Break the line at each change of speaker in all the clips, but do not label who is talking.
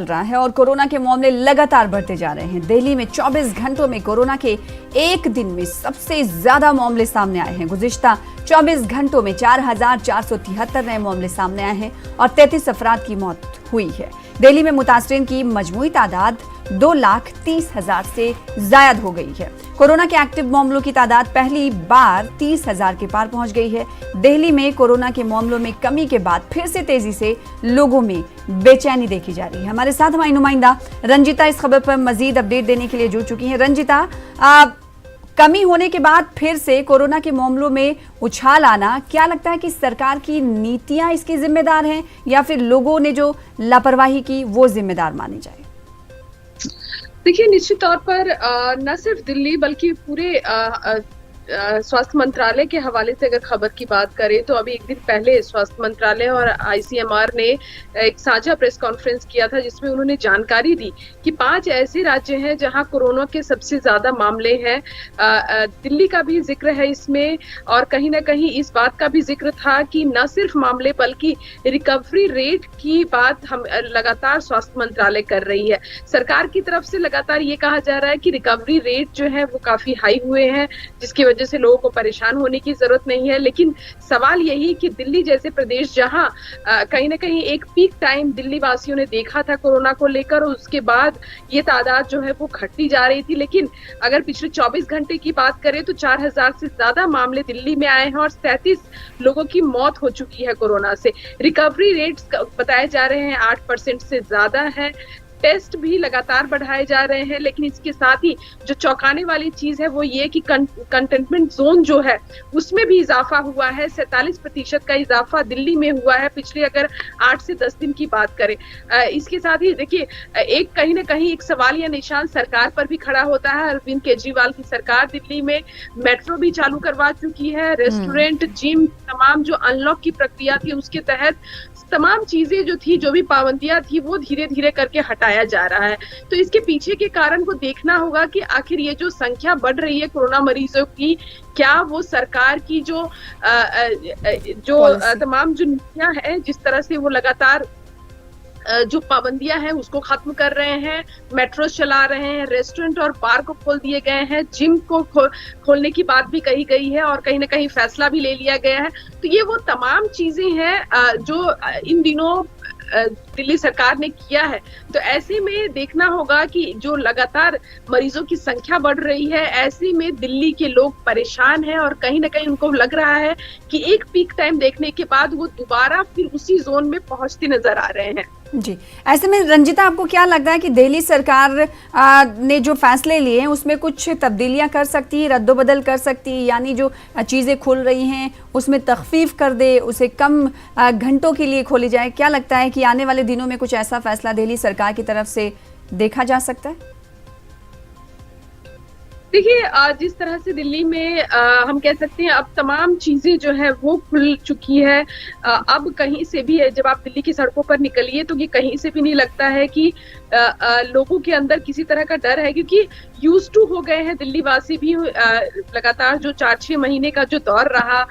रहा है और कोरोना के मामले लगातार बढ़ते जा रहे हैं। दिल्ली में 24 घंटों में कोरोना के एक दिन में सबसे ज्यादा मामले सामने आए हैं। गुज़िश्ता 24 घंटों में 4,473 नए मामले सामने आए हैं और 33 अफराद की मौत हुई है। दिल्ली में मुतासरीन की मजमूई तादाद 2,30,000 से जायद हो गई है। कोरोना के एक्टिव मामलों की तादाद पहली बार 30,000 के पार पहुंच गई है। दिल्ली में कोरोना के मामलों में कमी के बाद फिर से तेजी से लोगों में बेचैनी देखी जा रही है। हमारे साथ हमारी नुमाइंदा रंजिता इस खबर पर मजीद अपडेट देने के लिए जुड़ चुकी हैं। रंजिता, कमी होने के बाद फिर से कोरोना के मामलों में उछाल आना, क्या लगता है कि सरकार की नीतियां इसकी जिम्मेदार हैं या फिर लोगों ने जो लापरवाही की वो जिम्मेदार मानी जाए?
देखिए, निश्चित तौर पर न सिर्फ दिल्ली बल्कि पूरे स्वास्थ्य मंत्रालय के हवाले से अगर खबर की बात करें तो अभी एक दिन पहले स्वास्थ्य मंत्रालय और आईसीएमआर ने एक साझा प्रेस कॉन्फ्रेंस किया था जिसमें उन्होंने जानकारी दी कि 5 ऐसे राज्य हैं जहां कोरोना के सबसे ज्यादा मामले हैं। दिल्ली का भी जिक्र है इसमें और कहीं ना कहीं इस बात का भी जिक्र था कि न सिर्फ मामले बल्कि रिकवरी रेट की बात हम लगातार स्वास्थ्य मंत्रालय कर रही है। सरकार की तरफ से लगातार ये कहा जा रहा है कि रिकवरी रेट जो है वो काफी हाई हुए हैं, जिसकी वजह से लोगों को परेशान होने की जरूरत नहीं है। लेकिन सवाल यही कि दिल्ली जैसे प्रदेश जहां कहीं ना कहीं एक पीक टाइम दिल्ली वासियों ने देखा था कोरोना को लेकर, उसके बाद ये तादाद जो है वो घटती जा रही थी। लेकिन अगर पिछले 24 घंटे की बात करें तो 4,000 से ज्यादा मामले दिल्ली में आए हैं और 37 लोगों की मौत हो चुकी है कोरोना से। रिकवरी रेट्स बताए जा रहे हैं 8% से ज्यादा है। टेस्ट भी लगातार बढ़ाए जा रहे हैं। लेकिन इसके साथ ही जो चौंकाने वाली चीज है वो ये कि कंटेनमेंट जोन जो है उसमें भी इजाफा हुआ है। 47% का इजाफा दिल्ली में हुआ है पिछले अगर 8 से 10 दिन की बात करें। इसके साथ ही देखिए, एक कहीं ना कहीं एक सवाल या निशान सरकार पर भी खड़ा होता है। अरविंद केजरीवाल की सरकार दिल्ली में मेट्रो भी चालू करवा चुकी है। रेस्टोरेंट, जिम, तमाम जो अनलॉक की प्रक्रिया थी उसके तहत तमाम चीजें जो थी, जो भी पाबंदियां थी वो धीरे धीरे करके हटाया जा रहा है। तो इसके पीछे के कारण को देखना होगा कि आखिर ये जो संख्या बढ़ रही है कोरोना मरीजों की, क्या वो सरकार की जो तमाम जो नीतियां हैं, जिस तरह से वो लगातार जो पाबंदियां हैं उसको खत्म कर रहे हैं, मेट्रो चला रहे हैं, रेस्टोरेंट और बार को खोल दिए गए हैं, जिम को खोलने की बात भी कही गई है और कहीं ना कहीं फैसला भी ले लिया गया है। तो ये वो तमाम चीजें हैं जो इन दिनों दिल्ली सरकार ने किया है। तो ऐसे में देखना होगा कि जो लगातार मरीजों की संख्या बढ़ रही है, ऐसे में दिल्ली के लोग परेशान हैं और कहीं ना कहीं उनको लग रहा है कि एक पीक टाइम देखने के बाद वो दोबारा फिर उसी जोन में पहुंचते नजर आ रहे हैं।
जी, ऐसे में रंजिता, आपको क्या लगता है कि दिल्ली सरकार ने जो फैसले लिए हैं उसमें कुछ तब्दीलियां कर सकती है, रद्दोबदल कर सकती है, यानी जो चीज़ें खुल रही हैं उसमें तखफीफ कर दे, उसे कम घंटों के लिए खोली जाए? क्या लगता है कि आने वाले दिनों में कुछ ऐसा फैसला दिल्ली सरकार की तरफ से देखा जा सकता है?
देखिए, जिस तरह से दिल्ली में हम कह सकते हैं अब तमाम चीजें जो है वो खुल चुकी है। अब कहीं से भी जब आप दिल्ली की सड़कों पर निकलिए तो ये कहीं से भी नहीं लगता है कि लोगों के अंदर किसी तरह का डर है, क्योंकि यूज टू हो गए हैं दिल्ली वासी भी। लगातार जो 4-6 महीने का जो दौर रहा,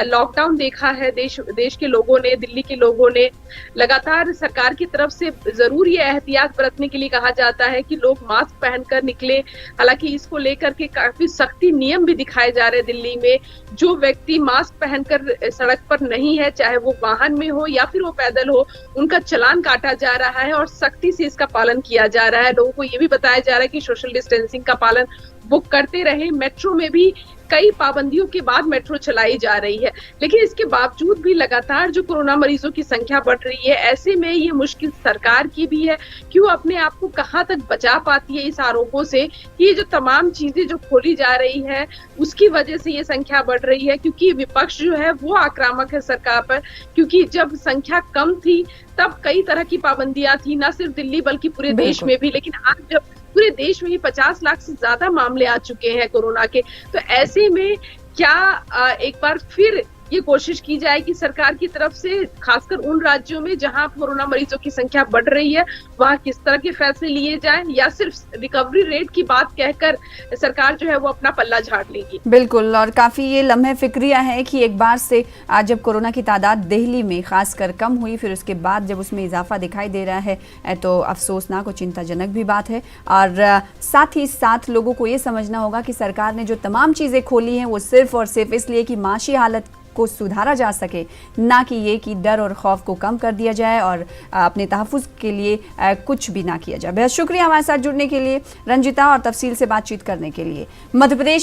लॉकडाउन देखा है देश के लोगों ने, दिल्ली के लोगों ने। लगातार सरकार की तरफ से जरूर ये एहतियात बरतने के लिए कहा जाता है कि लोग मास्क पहनकर निकले। हालांकि इसको लेकर के काफी सख्ती नियम भी दिखाए जा रहे हैं दिल्ली में। जो व्यक्ति मास्क पहनकर सड़क पर नहीं है, चाहे वो वाहन में हो या फिर वो पैदल हो, उनका चालान काटा जा रहा है और सख्ती से इसका पालन किया जा रहा है। लोगों को ये भी बताया जा रहा है कि सोशल डिस्टेंसिंग का पालन वो करते रहे। मेट्रो में भी कई पाबंदियों के बाद मेट्रो चलाई जा रही है, लेकिन इसके बावजूद भी लगातार जो कोरोना मरीजों की संख्या बढ़ रही है, ऐसे में ये मुश्किल सरकार की भी है कि वो अपने आप को कहां तक बचा पाती है इस आरोपों से कि ये जो तमाम चीजें जो खोली जा रही है उसकी वजह से ये संख्या बढ़ रही है। क्योंकि विपक्ष जो है वो आक्रामक है सरकार पर, क्योंकि जब संख्या कम थी तब कई तरह की पाबंदियां थी, न सिर्फ दिल्ली बल्कि पूरे देश में भी। लेकिन आज जब पूरे देश में ही 50 लाख से ज्यादा मामले आ चुके हैं कोरोना के, तो ऐसे में क्या एक बार फिर ये कोशिश की जाए कि सरकार की तरफ से खासकर उन राज्यों में जहां कोरोना मरीजों की संख्या बढ़ रही है वहां किस तरह के फैसले लिए जाएं, या सिर्फ रिकवरी रेट की बात कहकर सरकार जो है वो अपना पल्ला झाड़ लेगी।
बिल्कुल, और काफ़ी ये लम्हे फिक्रिया है कि एक बार से आज जब कोरोना की तादाद दिल्ली में खासकर कम हुई, फिर उसके बाद जब उसमें इजाफा दिखाई दे रहा है तो अफसोसनाक और चिंताजनक भी बात है। और साथ ही साथ लोगों को ये समझना होगा कि सरकार ने जो तमाम चीज़ें खोली हैं वो सिर्फ और सिर्फ इसलिए कि माशी हालत को सुधारा जा सके, ना कि ये कि डर और खौफ को कम कर दिया जाए और अपने तहफ़्फ़ुज़ के लिए कुछ भी ना किया जाए। बेहद शुक्रिया हमारे साथ जुड़ने के लिए रंजिता, और तफसील से बातचीत करने के लिए। मध्य प्रदेश